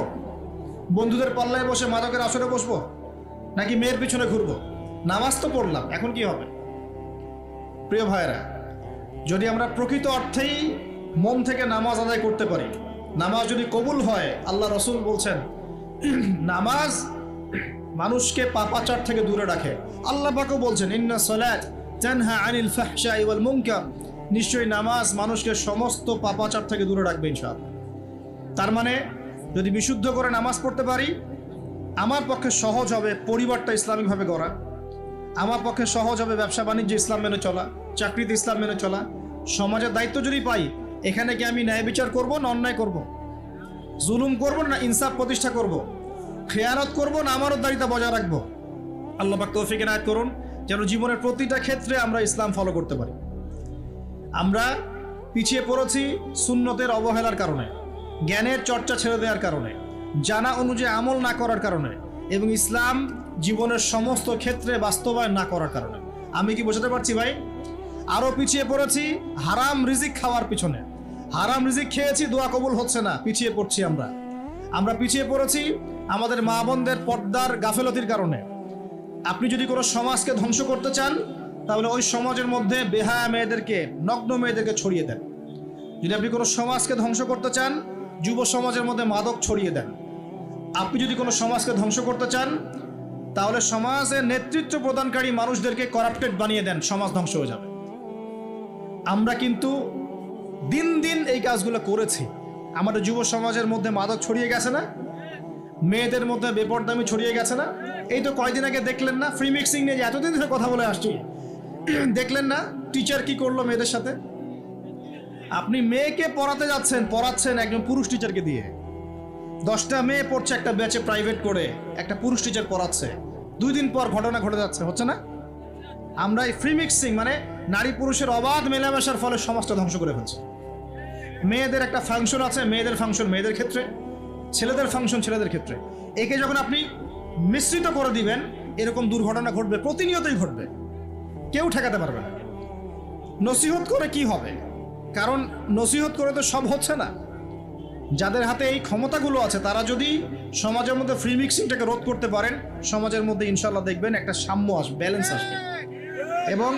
বন্ধুদের পাল্লায় বসে মাদকের আসরে বসবো? নাকি মেয়ের পিছনে ঘুরবো? নামাজ তো পড়লাম, এখন কি হবে? প্রিয় ভাইয়েরা, যদি আমরা প্রকৃত অর্থেই মন থেকে নামাজ আদায় করতে পারি, নামাজ যদি কবুল হয়, আল্লাহ রসুল বলছেন নামাজ মানুষকে পাপাচার থেকে দূরে রাখে। আল্লাহ পাকও বলছেন ইন্না সালাত তানহা আনিল ফাহশাই ওয়াল মুনকার, নিশ্চয়ই নামাজ মানুষকে সমস্ত পাপাচার থেকে দূরে রাখবে ইনশাআল্লাহ। তার মানে যদি বিশুদ্ধ করে নামাজ পড়তে পারি, আমার পক্ষে সহজ হবে পরিবারটা ইসলামিকভাবে গড়া, আমার পক্ষে সহজ হবে ব্যবসা বাণিজ্য ইসলাম মেনে চলা, চাকরিতে ইসলাম মেনে চলা। সমাজের দায়িত্ব যদি পাই, এখানে কি আমি ন্যায় বিচার করব না অন্যায় করব? জুলুম করব না ইনসাফ প্রতিষ্ঠা করব? খেয়ানত করব না আমানতদারিতা বজায় রাখবো? আল্লাহ পাক তৌফিক এনায়েত করুন যেন জীবনের প্রতিটা ক্ষেত্রে আমরা ইসলাম ফলো করতে পারি। আমরা পিছিয়ে পড়েছি সুন্নতের অবহেলার কারণে, জ্ঞানের চর্চা ছেড়ে দেওয়ার কারণে, জানা অনুযায়ী আমল না করার কারণে এবং ইসলাম জীবনের সমস্ত ক্ষেত্রে বাস্তবায়ন না করার কারণে। আমি কি বোঝাতে পারছি ভাই? আরও পিছিয়ে পড়েছি হারাম রিজিক খাওয়ার পিছনে। হারাম রিজিক খেয়েছি, দোয়া কবুল হচ্ছে না, পিছিয়ে পড়ছি আমরা। আমরা পিছিয়ে পড়েছি আমাদের মা বোনদের পর্দার গাফেলতির কারণে। আপনি যদি কোনো সমাজকে ধ্বংস করতে চান, তাহলে ওই সমাজের মধ্যে বেহায়া মেয়েদেরকে, নগ্ন মেয়েদেরকে ছড়িয়ে দেন। যদি আপনি কোনো সমাজকে ধ্বংস করতে চান, যুব সমাজের মধ্যে মাদক ছড়িয়ে দেন। আপনি যদি কোনো সমাজকে ধ্বংস করতে চান, তাহলে সমাজের নেতৃত্ব প্রদানকারী মানুষদেরকে করাপ্টেড বানিয়ে দেন, সমাজ ধ্বংস হয়ে যাবে। আমরা কিন্তু দিন দিন এই কাজগুলো করেছি। আমাদের যুব সমাজের মধ্যে মাদক ছড়িয়ে গেছে না? মেয়েদের মধ্যে বেপরদামি ছড়িয়ে গেছে না? এই তো কয়দিন আগে দেখলেন না, ফ্রি মিক্সিং নিয়ে যে এতদিন ধরে কথা বলে আসছি, দেখলেন না টিচার কি করলো মেয়েদের সাথে? আপনি মেয়েকে পড়াতে যাচ্ছেন, পড়াচ্ছেন একজন পুরুষ টিচারকে দিয়ে। 10টা মেয়ে পড়ছে একটা ব্যাচে প্রাইভেট করে, একটা পুরুষ টিচার পড়াচ্ছে। 2 দিন পর ঘটনা ঘটে যাচ্ছে, হচ্ছে না? আমরা এই ফ্রি মিক্সিং মানে নারী পুরুষের অবাধ মেলামেশার ফলে সমাজটা ধ্বংস করে ফেলছে। মেয়েদের একটা ফাংশন আছে, মেয়েদের ফাংশন মেয়েদের ক্ষেত্রে, ছেলেদের ফাংশন ছেলেদের ক্ষেত্রে। একে যখন আপনি মিশ্রিত করে দিবেন, এরকম দুর্ঘটনা ঘটবে, প্রতিনিয়তই ঘটবে, কেউ ঠেকাতে পারবে না। নসিহত করে কি হবে? কারণ নসিহত করে তো সব হচ্ছে না। যাদের হাতে এই ক্ষমতাগুলো আছে, তারা যদি সমাজের মধ্যে ফ্রি মিক্সিংটাকে রোধ করতে পারেন, সমাজের মধ্যে ইনশাল্লাহ দেখবেন একটা সাম্য আসবে, ব্যালেন্স আসবে, এবং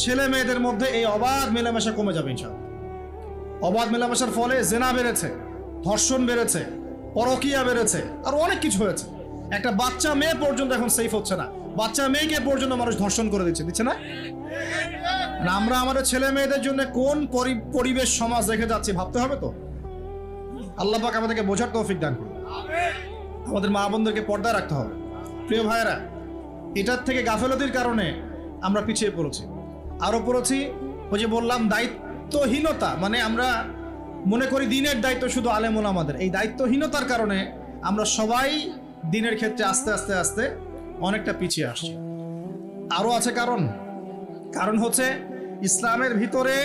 ছেলে মেয়েদের মধ্যে এই অবাধ মেলামেশা কমে যাবে ইনশাল্লাহ। অবাধ মেলামেশার ফলে জেনা বেড়েছে, ধর্ষণ বেড়েছে, পরকীয়া বেড়েছে, আর অনেক কিছু হয়েছে। একটা বাচ্চা মেয়ে পর্যন্ত এখন সেফ হচ্ছে না, বাচ্চা মেয়েকে পর্যন্ত মানুষ ধর্ষণ করে দিচ্ছে না? আমরা আমাদের ছেলে মেয়েদের জন্য কোন পরিবেশ সমাজ রেখে যাচ্ছি ভাবতে হবে তো। আল্লাহ পাক আমাদেরকে বোঝার তৌফিক দান করুন। আমাদের মা বোনদেরকে পর্দায় রাখতে হবে। প্রিয় ভাইয়েরা, এটার থেকে গাফেলতির কারণে আমরা পিছিয়ে পড়েছি। আরও পড়েছি ওই যে বললাম দায়িত্বহীনতা, মানে আমরা মনে করি দিনের দায়িত্ব শুধু আলেম ওলামাদের। এই দায়িত্বহীনতার কারণে আমরা সবাই দিনের ক্ষেত্রে আস্তে আস্তে আস্তে অনেকটা পিছিয়ে আসছি। আরও আছে কারণ হচ্ছে ইসলামের ভিতরে,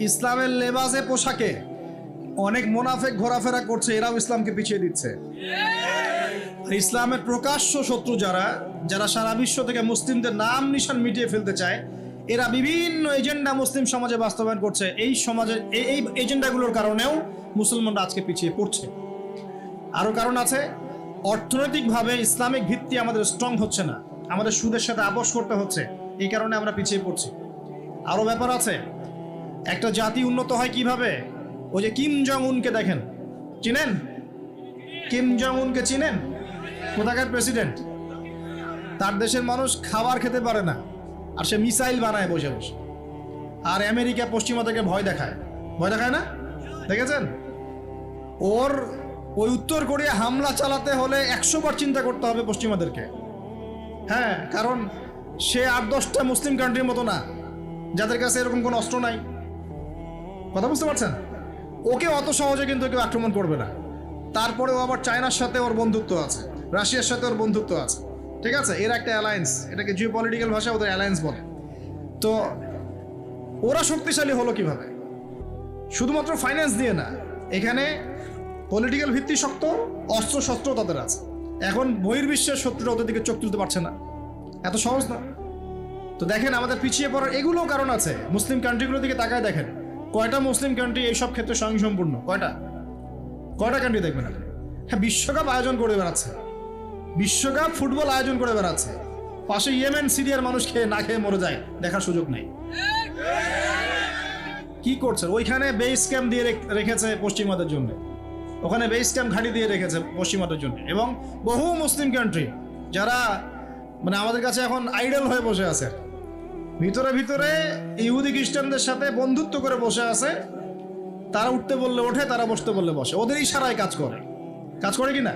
ইসলামের লেবাসে পোশাকে অনেক মুনাফিক ঘোরাফেরা করছে, এরাও ইসলামকে পিছিয়ে দিচ্ছে। ইসলামের প্রকাশ্য শত্রু যারা সারা বিশ্ব থেকে মুসলিমদের নাম নিশান মিটিয়ে ফেলতে চায়, এরা বিভিন্ন এজেন্ডা মুসলিম সমাজে বাস্তবায়ন করছে। এই সমাজের এই এজেন্ডাগুলোর কারণেও মুসলমানরা আজকে পিছিয়ে পড়ছে। আরও কারণ আছে, অর্থনৈতিকভাবে ইসলামিক ভিত্তি আমাদের স্ট্রং হচ্ছে না, আমাদের সুদের সাথে আপোস করতে হচ্ছে, এই কারণে আমরা পিছিয়ে পড়ছি। আরও ব্যাপার আছে, একটা জাতি উন্নত হয় কিভাবে? ওই যে কিম জং উনকে দেখেন, চিনেন? কিম জং উনকে চিনেন? কোথাকার প্রেসিডেন্ট? তার দেশের মানুষ খাবার খেতে পারে না, আর সে মিসাইল বানায় বসে বসে। আর আমেরিকা পশ্চিমা থেকে ভয় দেখায়, ভয় দেখায় না? দেখেছেন? ওর ওই উত্তর কোরিয়া হামলা চালাতে হলে 100 বার চিন্তা করতে হবে পশ্চিমাদেরকে। হ্যাঁ, কারণ সে 8-10টা মুসলিম কান্ট্রির মতো না, যাদের কাছে এরকম কোনো অস্ত্র নাই। কথা বুঝতে পারছেন? ওকে অত সহজে কিন্তু কেউ আক্রমণ করবে না। তারপরেও আবার চায়নার সাথে ওর বন্ধুত্ব আছে, রাশিয়ার সাথে ওর বন্ধুত্ব আছে, ঠিক আছে? এর একটা অ্যালায়েন্স, এটাকে জিও পলিটিক্যাল ভাষায় ওদের অ্যালায়েন্স বলে। তো ওরা শক্তিশালী হলো কিভাবে? শুধুমাত্র ফাইন্যান্স দিয়ে না, এখানে পলিটিক্যাল ভিত্তি শক্ত, অস্ত্র শস্ত্র তাদের আছে। এখন বহির্বিশ্বের শত্রুরা ওদের দিকে চোখ তুলতে পারছে না, এত সহজ না। তো দেখেন আমাদের পিছিয়ে পড়ার এগুলোও কারণ আছে। মুসলিম কান্ট্রিগুলোর দিকে তাকায় দেখেন, কয়টা মুসলিম কান্ট্রি এইসব ক্ষেত্রে স্বয়ংসম্পূর্ণ? কয়টা কান্ট্রি দেখবেন আপনি? হ্যাঁ, বিশ্বকাপ আয়োজন করে বেড়াচ্ছে, বিশ্বকাপ ফুটবল আয়োজন করে বেড়াচ্ছে, পাশে ইয়েমেন সিরিয়ার মানুষ খেয়ে না খেয়ে মরে যায়, দেখার সুযোগ নেই। কি করছে? ওইখানে বেস ক্যাম্প দিয়ে রেখেছে পশ্চিমাদের জন্য, ওখানে বেস ক্যাম্প ঘাঁটি দিয়ে রেখেছে পশ্চিমাদের জন্য। এবং বহু মুসলিম কান্ট্রি যারা মানে আমাদের কাছে এখন আইডল হয়ে বসে আছে, ভিতরে ভিতরে ইহুদি খ্রিস্টানদের সাথে বন্ধুত্ব করে বসে আছে। তারা উঠতে বললে ওঠে, তারা বসতে বললে বসে, ওদের ইশারায় কাজ করে কি না?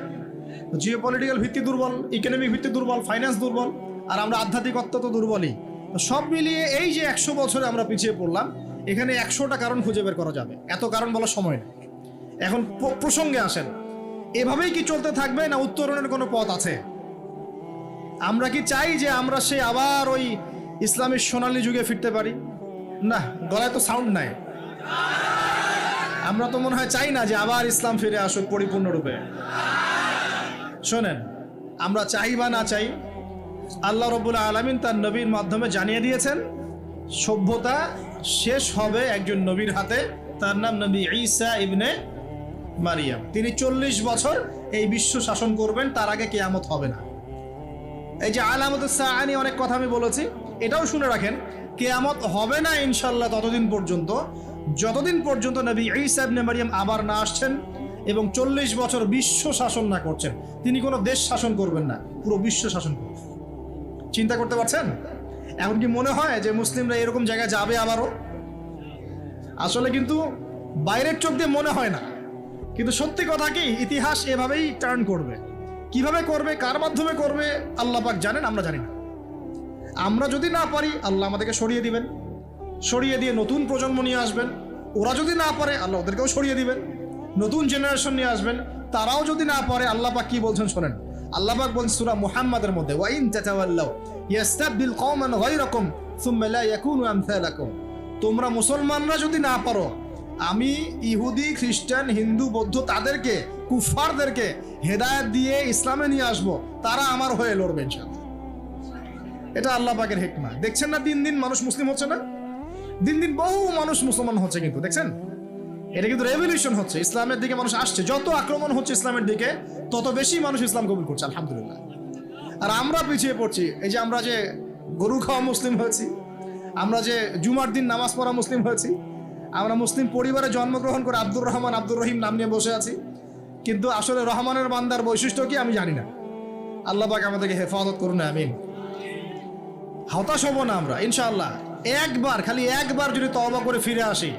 জিও পলিটিক্যাল ভিত্তি দুর্বল, ইকোনমিক ভিত্তি দুর্বল, ফাইন্যান্স দুর্বল, আর আমরা আধ্যাত্মিকত্ব তো দুর্বলই। সব মিলিয়ে এই যে 100 বছরে আমরা পিছিয়ে পড়লাম, এখানে 100টা কারণ খুঁজে বের করা যাবে, এত কারণ বলার সময় নেই। এখন প্রসঙ্গে আসেন, এভাবেই কি চলতে থাকবে না উত্তরণের কোনো পথ আছে? আমরা কি চাই যে আমরা সে আবার ওই ইসলামের সোনালী যুগে ফিরতে পারি? না, গলায় তো সাউন্ড নাই। আমরা তো মনে হয় চাই না যে আবার ইসলাম ফিরে আসুক পরিপূর্ণরূপে। শোনেন, আমরা চাই বা না চাই, আল্লাহ রাব্বুল আলামিন তার নবীর মাধ্যমে জানিয়ে দিয়েছেন সভ্যতা শেষ হবে একজন নবীর হাতে, তার নাম নবী ঈসা ইবনে মারিয়াম। তিনি 40 বছর এই বিশ্ব শাসন করবেন, তার আগে কিয়ামত হবে না। এই যে আলামতুস সাআ নিয়ে অনেক কথা আমি বলেছি, এটাও শুনে রাখেন, কিয়ামত হবে না ইনশাআল্লাহ ততদিন পর্যন্ত যতদিন পর্যন্ত নবী ঈসা ইবনে মারিয়াম আবার না আসছেন এবং 40 বছর বিশ্ব শাসন না করছেন। তিনি কোনো দেশ শাসন করবেন না, পুরো বিশ্ব শাসন করবেন। চিন্তা করতে পারছেন? এখন কি মনে হয় যে মুসলিমরা এরকম জায়গায় যাবে আবারও? আসলে কিন্তু বাইরের চোখ দিয়ে মনে হয় না, কিন্তু সত্যি কথা কি, ইতিহাস এভাবেই টার্ন করবে। কিভাবে করবে, কার মাধ্যমে করবে আল্লাহ পাক জানেন, আমরা জানি না। আমরা যদি না পারি, আল্লাহ আমাদেরকে সরিয়ে দিবেন, সরিয়ে দিয়ে নতুন প্রজন্ম নিয়ে আসবেন। ওরা যদি না পারে, আল্লাহ ওদেরকেও সরিয়ে দিবেন, নতুন জেনারেশন নিয়ে আসবেন। তারাও যদি না পারে, আল্লাহ পাক কি বলছেন শোনেন। আল্লাহ পাক বলছেন সূরা মুহাম্মাদের মধ্যে, ওয়া ইন তাতাওয়াল্লাউ ইয়াস্তাবদিল কওমান গায়রাকুম সুম্মা লা ইয়াকুনু আমসালাকুম। তোমরা মুসলমানরা যদি না পারো, আমি ইহুদি, খ্রিস্টান, হিন্দু, বৌদ্ধ তাদেরকে, কুফফারদেরকে হেদায়েত দিয়ে ইসলামে নিয়ে আসবো, তারা আমার হয়ে লড়বে ইনশাআল্লাহ। এটা আল্লাহ পাকের হিকমা। দেখছেন না দিন দিন মানুষ মুসলিম হচ্ছে না? দিন দিন বহু মানুষ মুসলমান হচ্ছে, কিন্তু দেখছেন এটা কিন্তু রেভলিউশন হচ্ছে, ইসলামের দিকে মানুষ আসছে। যত আক্রমণ হচ্ছে ইসলামের দিকে, তত বেশি মানুষ ইসলাম কবুল করছে, আলহামদুলিল্লাহ। আর আমরা পিছিয়ে পড়ছি। এই যে আমরা যে গরু খাওয়া মুসলিম হয়েছি, আমরা যে জুমার দিন নামাজ পড়া মুসলিম হয়েছি, আমরা মুসলিম পরিবারে জন্মগ্রহণ করে আব্দুর রহমান, আব্দুর রহিম নাম নিয়ে বসে আছি, কিন্তু আসলে রহমানের বান্দার বৈশিষ্ট্য কি আমি জানি না। আল্লাহ পাক আমাদেরকে হেফাজত করুন, আমিন। হতাশ হব না আমরা ইনশাআল্লাহ। একবার, খালি একবার যদি তওবা করে ফিরে আসি,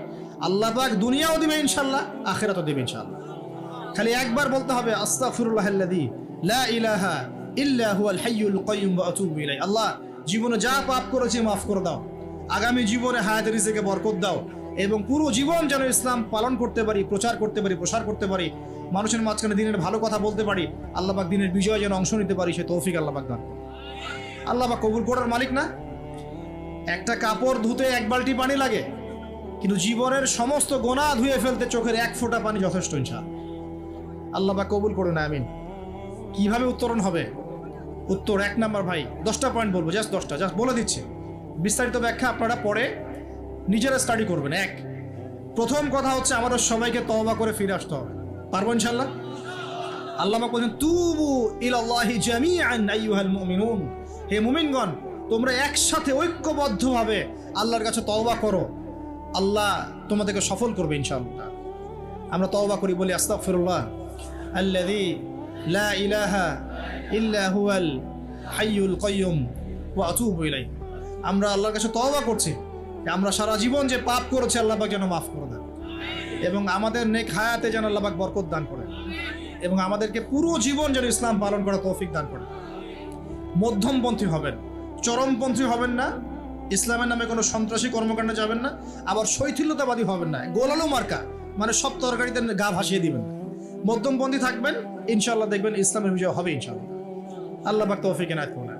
আল্লাহ পাক দুনিয়াও দিবে ইনশাআল্লাহ, আখিরাতও দিবে ইনশাআল্লাহ। খালি একবার বলতে হবে, আস্তাগফিরুল্লাহাল্লাযী লা ইলাহা ইল্লা হুয়াল হাইয়ুল কাইয়্যুম ওয়া আতুবু ইলাইহি। আল্লাহ, জীবনে যা পাপ করেছি মাফ করে দাও, আগামী জীবনে হায়াতে রিজিকে বরকত দাও, এবং পুরো জীবন যেন ইসলাম পালন করতে পারি, প্রচার করতে পারি, প্রসার করতে পারি, মানুষের মাঝখানে দিনের ভালো কথা বলতে পারি, আল্লাহ পাক দিনের বিজয় যেন অংশ নিতে পারি, সে তৌফিক আল্লাহ পাক দান। আল্লাহ পাক কবুল করার মালিক না? একটা কাপড় ধুতে 1 বালতি পানি লাগে, কিন্তু জীবনের সমস্ত গোনাহ ধুয়ে ফেলতে চোখের 1 ফোঁটা পানি যথেষ্ট ইনশাআল্লাহ। আল্লাহ পাক কবুল করুন, আমিন। কিভাবে উত্তরণ হবে? উত্তর 1 নাম্বার, ভাই 10টা পয়েন্ট বলবো, জাস্ট 10টা, জাস্ট বলে দিচ্ছি। বিস্তারিত ব্যাখ্যা আপনারা পরে নিজেরা স্টাডি করবেন। 1, প্রথম কথা হচ্ছে আমাদের সবাইকে তওবা করে ফিরে আসতে হবে। পারবো ইনশাআল্লাহ? আল্লাহ পাক বলেন তুবু ইলাল্লাহি জামিআন আইয়ুহাল মুমিনুন, হে মুমিনগণ তোমরা একসাথে ঐক্যবদ্ধভাবে আল্লাহর কাছে তওবা করো, আল্লাহ তোমাদেরকে সফল করবে ইনশাআল্লাহ। আমরা তওবা করি, বলি আস্তাগফিরুল্লাহ আল্লাযী লা ইলাহা ইল্লা হুয়াল হাইয়ুল কাইয়ুম ওয়া আতুবু ইলাইহি। আমরা আল্লাহর কাছে তওবা করছি যে আমরা সারা জীবন যে পাপ করেছি আল্লাহ পাক যেন মাফ করে দেন, এবং আমাদের নেক হায়াতে যেন আল্লাহ পাক বরকত দান করেন, এবং আমাদেরকে পুরো জীবন যেন ইসলাম পালন করার তৌফিক দান করেন। মধ্যমপন্থী হবেন, চরমপন্থী হবেন না, ইসলামের নামে কোনো সন্ত্রাসী কর্মকাণ্ডে যাবেন না, আবার শৈথিল্যতাবাদী হবেন না, গোলালো মার্কা মানে সব তরকারিতে গা ভাসিয়ে দিবেন না। মধ্যমপন্থী থাকবেন, ইনশাআল্লাহ দেখবেন ইসলামের বিজয় হবে ইনশাআল্লাহ। আল্লাহ পাক তৌফিক এনায়েত করুন।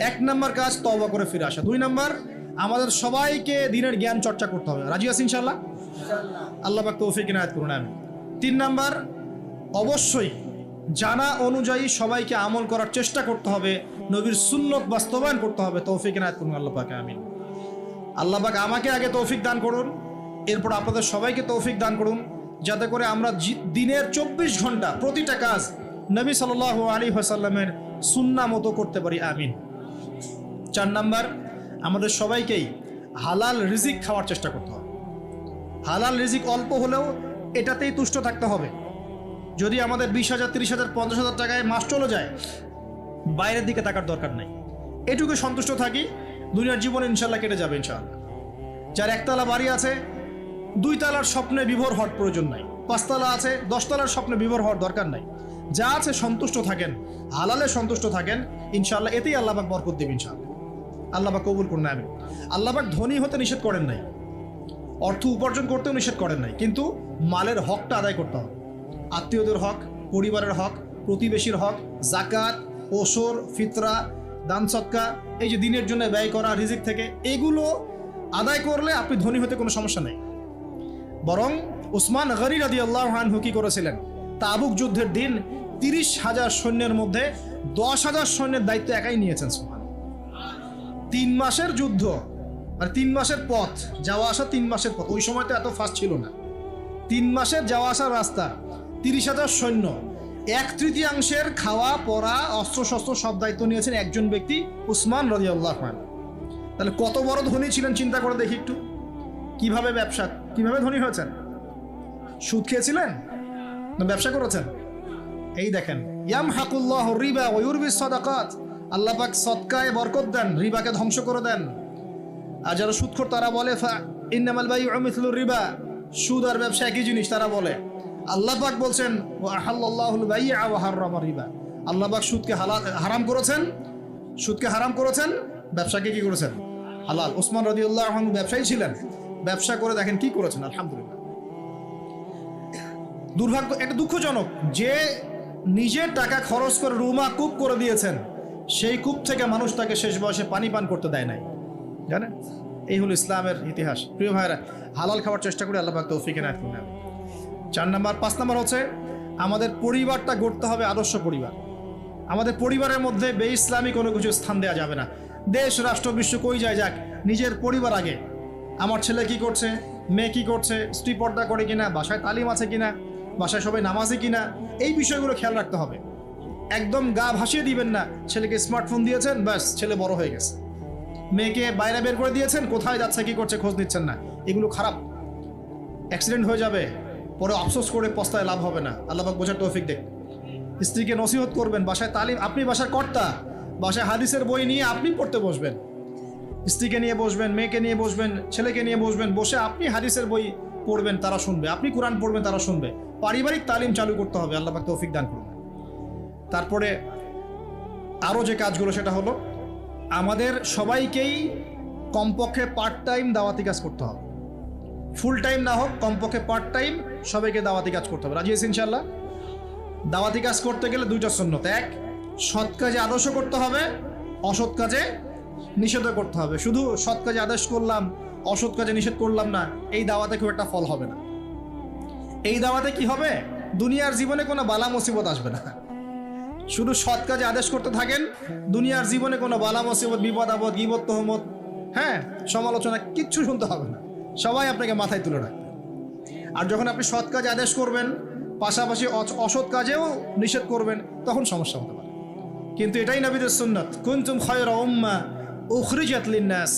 1 নম্বর কাজ তওবা করে ফিরে আসা। 2 নম্বর আমাদের সবাইকে দিনের জ্ঞান চর্চা করতে হবে। রাজি আছি ইনশাআল্লাহ? আল্লাহ পাক তৌফিক এনায়েত করুন। আমিন। 3 নম্বর অবশ্যই জানা অনুযায়ী সবাইকে আমল করার চেষ্টা করতে হবে, নবীর সুন্নত বাস্তবায়ন করতে হবে। তৌফিক এনায়েত করুন আল্লাহ পাক। আমিন। আল্লাহ পাক আমাকে আগে তৌফিক দান করুন, এরপর আপনাদের সবাইকে তৌফিক দান করুন, যাতে করে আমরা দিনের 24 ঘন্টা প্রতিটা কাজ নবী সাল্লাল্লাহু আলাইহি ওয়াসাল্লামের সুন্নাহ মতো করতে পারি। আমিন। 4 নম্বর আমাদের সবাইকেই হালাল রিজিক খাওয়ার চেষ্টা করতে হবে। হালাল রিজিক অল্প হলেও এটাতেই তুষ্ট থাকতে হবে। যদি আমাদের 20,000, 30,000, 50,000 টাকায় মাস চলে যায়, বাইরের দিকে তাকার দরকার নেই, এটুকু সন্তুষ্ট থাকি, দুনিয়ার জীবন ইনশাল্লাহ কেটে যাবে ইনশাআল্লাহ। যার 1 তলা বাড়ি আছে, 2 তলার স্বপ্নে বিভোর হওয়ার প্রয়োজন নাই, 5 তলা আছে, 10 তলার স্বপ্নে বিভোর হওয়ার দরকার নাই। যা আছে সন্তুষ্ট থাকেন, হালালে সন্তুষ্ট থাকেন, ইনশাআল্লাহ এতেই আল্লাহ পাক বরকত দেবে ইনশাআল্লাহ। আল্লাহ পাক কবুল করুন। আমিন। আল্লাহ পাক ধনী হতে নিষেধ করেন নাই, অর্থ উপার্জন করতেও নিষেধ করেন নাই, কিন্তু মালের হকটা আদায় করতে হবে। আত্মীয়দের হক, পরিবারের হক, প্রতিবেশীর হক, যাকাত, ওসর, ফিতরা, দান সদকা, এই যে দিনের জন্য ব্যয় করা রিজিক থেকে, এগুলো আদায় করলে আপনি ধনী হতে কোনো সমস্যা নেই। বরং উসমান গনি রাদিয়াল্লাহু আনহু কি করেছিলেন? তাবুক যুদ্ধের দিন 30,000 সৈন্যের মধ্যে 10,000 সৈন্যের দায়িত্ব একাই নিয়েছেন। সুবহান। 3 মাসের যুদ্ধ, মানে 3 মাসের পথ, যাওয়া আসা 3 মাসের পথ, ওই সময় তো এত ফাস্ট ছিল না। 3 মাসের যাওয়া আসার রাস্তা, 30,000 সৈন্য, 1/3 খাওয়া পরা অস্ত্রশস্ত্র সব দায়িত্ব নিয়েছেন একজন ব্যক্তি, উসমান রাদিয়াল্লাহু আনহু। তাহলে কত বড় ধনী ছিলেন চিন্তা করে দেখি একটু। কিভাবে কিভাবে ধনী হয়েছেন? সুদ খেয়েছিলেন না ব্যবসা করেছেন? এই দেখেন, ইয়ামহাকুল্লাহু রিবা ওয়া ইউরবিস সাদাকাত, আল্লাহ পাক সদকায় বরকত দেন, রিবাকে ধ্বংস করে দেন। আর যারা সুদখোর তারা বলে ইন্নামাল বাইউ মিসলুর রিবা, সুদ আর ব্যবসা একই জিনিস, তারা বলে। আল্লাহ পাক বলছেন ওয়া আহাল্লাল্লাহুল বাই'a ওয়া হাররামা রিবা, আল্লাহ পাক সুদকে হারাম করেছেন, সুদকে হারাম করেছেন, ব্যবসাকে কি করেছেন? হালাল। উসমান রাদিয়াল্লাহু আনহু ব্যবসায়ী ছিলেন, ব্যবসা করে দেখেন কি করেছেন, আলহামদুলিল্লাহ। দুর্ভাগ্য, এটা দুঃখজনক যে নিজের টাকা খরচ করে রুমা কূপ করে দিয়েছেন, সেই কূপ থেকে মানুষ তাকে শেষ বয়সে পানি পান করতে দেয় নাই, জানেন? এই হলো ইসলামের ইতিহাস। প্রিয় ভাইরা, হালাল খাওয়ার চেষ্টা করে আল্লাহ পাক তৌফিক এনায়েত করুন। 4 নম্বর 5 নম্বর হচ্ছে আমাদের পরিবারটা গড়তে হবে আদর্শ পরিবার। আমাদের পরিবারের মধ্যে বে-ইসলামী কোনো কিছু স্থান দেওয়া যাবে না। দেশ, রাষ্ট্র, বিশ্ব কই যায় যাক, নিজের পরিবার আগে। আমার ছেলে কি করছে, মেয়ে কি করছে, স্ত্রী পর্দা করে কিনা, বাসায় তালিম আছে কিনা, বাসায় সবাই নামাজি কিনা, এই বিষয়গুলো খেয়াল রাখতে হবে। একদম গা ভাসিয়ে দিবেন না, ছেলেকে স্মার্টফোন দিয়েছেন, ব্যাস ছেলে বড় হয়ে গেছে। মেয়েকে বাইরে বের করে দিয়েছেন, কোথায় যাচ্ছে কি করছে খোঁজ নিচ্ছেন না, এগুলো খারাপ। অ্যাক্সিডেন্ট হয়ে যাবে, পরে আফসোস করে পস্তায় লাভ হবে না। আল্লাহ পাক বোঝার তৌফিক দেখ। স্ত্রীকে নসিহত করবেন, বাসায় তালিম, আপনি বাসার কর্তা, বাসায় হাদিসের বই নিয়ে আপনি পড়তে বসবেন, স্ত্রীকে নিয়ে বসবেন, মেয়েকে নিয়ে বসবেন, ছেলেকে নিয়ে বসবেন, বসে আপনি হাদিসের বই পড়বেন, তারা শুনবে, আপনি কোরআন পড়বেন, তারা শুনবে। পারিবারিক তালিম চালু করতে হবে। আল্লাহ পাক তৌফিক দান করুন। তারপরে আরও যে কাজগুলো, সেটা হলো আমাদের সবাইকেই কমপক্ষে পার্ট টাইম দাওয়াতি কাজ করতে হবে। ফুল টাইম না হোক, কমপক্ষে পার্ট টাইম সবাইকে দাওয়াতি কাজ করতে হবে। রাজি আছি ইনশাআল্লাহ? দাওয়াতি কাজ করতে গেলে 2টা সুন্নত। 1, সৎ কাজে আদর্শ করতে হবে, অসৎ কাজে নিষেধ করতে হবে। শুধু সৎ কাজে আদেশ করলাম, অসৎ কাজে নিষেধ করলাম না, এই দাওয়াতে খুব একটা ফল হবে না। এই দাওয়াতে কি হবে? দুনিয়ার জীবনে কোনো বালা মুসিবত আসবে না। শুধু সৎ কাজে আদেশ করতে থাকেন, দুনিয়ার জীবনে কোনো বালা মুসিবত, বিপদ আপদ, গীবত, তহমত, সমালোচনা কিচ্ছু শুনতে হবে না। সবাই আপনাকে মাথায় তুলে রাখবে। আর যখন আপনি সৎ কাজে আদেশ করবেন, পাশাপাশি অসৎ কাজেও নিষেধ করবেন, তখন সমস্যা হতে পারে। কিন্তু এটাই নবীদের সুন্নাত, কুনতুম খায়রা উম্মাহ উখরিজাত লিন-নাস,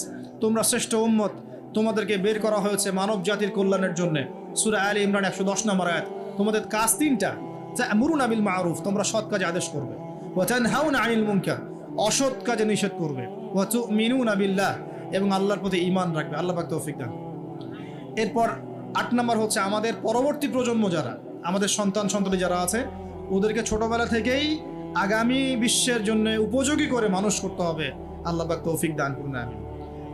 তোমরা শ্রেষ্ঠ উম্মত, তোমাদেরকে বের করা হয়েছে মানব জাতির কল্যাণের জন্য। সূরা আলে ইমরান 110 নম্বর আয়াত। তোমাদের কাজ তিনটা, তা'মুরুনা বিল মা'রুফ, তোমরা সৎ কাজে আদেশ করবে, ওয়া তানহাউনা আনিল মুনকার, অসৎ কাজে নিষেধ করবে, ওয়া তু'মিনুনা বিল্লাহ, এবং আল্লাহর প্রতি ঈমান রাখবে। আল্লাহ পাক তৌফিক দান। এরপর 8 নম্বর হচ্ছে আমাদের পরবর্তী প্রজন্ম যারা, আমাদের সন্তান-সন্ততি যারা আছে, ওদেরকে ছোটবেলা থেকেই আগামী বিশ্বের জন্য উপযোগী করে মানুষ করতে হবে। আল্লাহ পাক তৌফিক দান করুন, আমিন।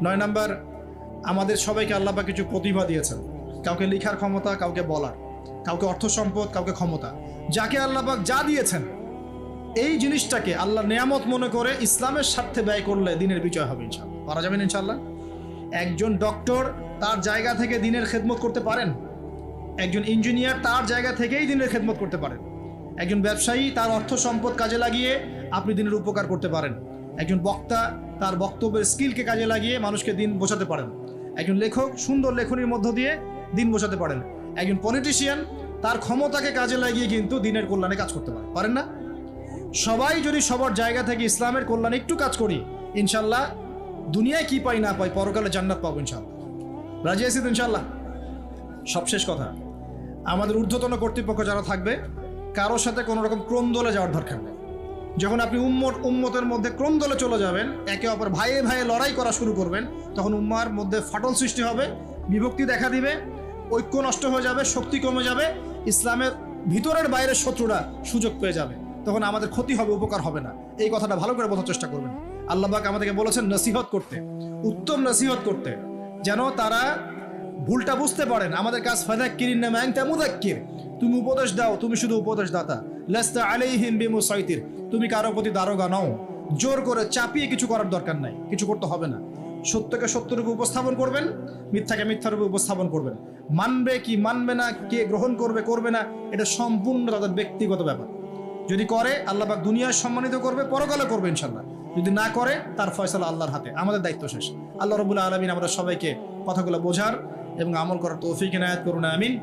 9 নম্বর, আমাদের সবাইকে আল্লাহ পাক কিছু প্রতিভা দিয়েছেন, কাউকে লেখার ক্ষমতা, কাউকে বলার, কাউকে অর্থ সম্পদ, কাউকে ক্ষমতা। যাকে আল্লাহ পাক যা দিয়েছেন, এই জিনিসটাকে আল্লাহ নেয়ামত মনে করে ইসলামের স্বার্থে ব্যয় করলে দিনের বিজয় হবে ইনশাআল্লাহ। পারা যাবেন ইনশাআল্লাহ। একজন ডক্টর তার জায়গা থেকে দিনের খেদমত করতে পারেন, একজন ইঞ্জিনিয়ার তার জায়গা থেকেই দিনের খেদমত করতে পারেন, একজন ব্যবসায়ী তার অর্থ সম্পদ কাজে লাগিয়ে আপনি দিনের উপকার করতে পারেন, একজন বক্তা তার বক্তব্যের স্কিলকে কাজে লাগিয়ে মানুষকে দিন বোঝাতে পারেন, একজন লেখক সুন্দর লেখনীর মধ্য দিয়ে দিন বোঝাতে পারেন, একজন পলিটিশিয়ান তার ক্ষমতাকে কাজে লাগিয়ে কিন্তু দিনের কল্যাণে কাজ করতে পারেন না? সবাই যদি সবার জায়গা থেকে ইসলামের কল্যাণে একটু কাজ করি, ইনশাল্লাহ দুনিয়ায় কি পাই না পাই, পরকালে জান্নাত পাবো ইনশাল্লাহ। রাজি আছি তো ইনশাল্লাহ? সবশেষ কথা, আমাদের ঊর্ধ্বতন কর্তৃপক্ষ যারা থাকবে, কারোর সাথে কোনো রকম ক্রন্দলে যাওয়ার দরকার নেই। যখন আপনি উম্মতের মধ্যে ক্রন্দলে চলে যাবেন, একে অপর ভাইয়ে ভাইয়ে লড়াই করা শুরু করবেন, তখন উম্মার মধ্যে ফাটল সৃষ্টি হবে, বিভক্তি দেখা দিবে, ঐক্য নষ্ট হয়ে যাবে, শক্তি কমে যাবে, ইসলামের ভিতরের বাইরের শত্রুরা সুযোগ পেয়ে যাবে, তখন আমাদের ক্ষতি হবে, উপকার হবে না। এই কথাটা ভালো করে বোঝার চেষ্টা করবেন। আল্লাহ পাক আমাদেরকে বলেছেন নসিহত করতে, উত্তম নসিহত করতে, যেন তারা ভুলটা বুঝতে পারেন। আমাদের কাজ ফাযাক্কিরিন মা আনতা মুযাক্কির, তুমি উপদেশ দাও, তুমি শুধু উপদেশ দাতা। লাস্তা আলাইহিম বিমুসাইতির, তুমি কারো প্রতি দারোগা নও, জোর করে চাপিয়ে কিছু করার দরকার নাই, কিছু করতে হবে না। সত্যকে সত্যরূপে উপস্থাপন করবেন, মিথ্যাকে মিথ্যারূপে উপস্থাপন করবেন। মানবে কি মানবে না, কে গ্রহণ করবে করবে না, এটা সম্পূর্ণ তাদের ব্যক্তিগত ব্যাপার। যদি করে আল্লাহ পাক দুনিয়ায় সম্মানিত করবে, পরকালে করবে ইনশাল্লাহ। যদি না করে তার ফয়সালা আল্লাহর হাতে, আমাদের দায়িত্ব শেষ। আল্লাহ রাব্বুল আলামিন আমাদের সবাইকে কথাগুলো বোঝার এবং আমল করার তৌফিক ইনায়াত করুন, আমিন।